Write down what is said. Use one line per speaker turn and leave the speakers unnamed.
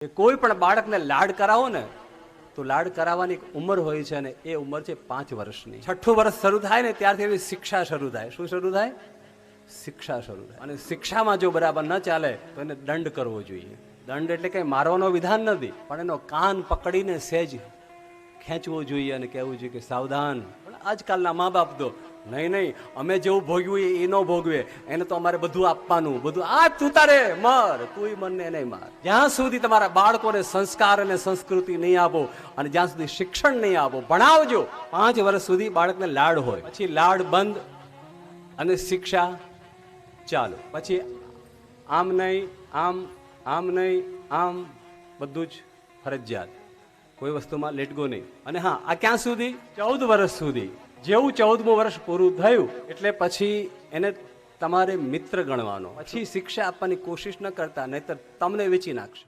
કોઈ પણ બાળકને લાડ કરાવો ને તો લાડ કરાવવાની એક ઉંમર હોય છે અને એ ઉંમર છે 5 વર્ષની. 6ઠું વર્ષ શરૂ થાય ને ત્યારથી એવી શિક્ષા શરૂ થાય. શું શરૂ થાય? શિક્ષા શરૂ થાય. અને શિક્ષામાં જો બરાબર ન ચાલે તો એને દંડ કરવો જોઈએ. દંડ એટલે કઈ મારવાનો વિધાન નથી, પણ એનો કાન પકડીને સહેજ ખેંચવો જોઈએ અને કહેવું જોઈએ કે સાવધાન. પણ આજકાલના મા બાપ તો નહીં અમે જેવું ભોગવ્યું એ ન ભોગવે, એને તો અમારે બધું આપવાનું, બધું આ તું તારે મર, તું મને નહીં માર. જ્યાં સુધી તમારા બાળકોને સંસ્કાર અને સંસ્કૃતિ નહીં આપો અને જ્યાં સુધી શિક્ષણ નહીં આપો, ભણાવજો. 5 વર્ષ સુધી બાળકને લાડ હોય, પછી લાડ બંધ અને શિક્ષા ચાલુ. પછી આમ નહીં, આમ નહીં, આમ બધું જ ફરજિયાત, કોઈ વસ્તુમાં લેટગો નહીં. અને હા, આ ક્યાં સુધી? 14 વર્ષ સુધી. જેવું 14મું વર્ષ પૂરું થયું એટલે પછી એને તમારે મિત્ર ગણવાનો. પછી શિક્ષા આપવાની કોશિશ ન કરતા, નહીતર તમને વેચી નાખશે.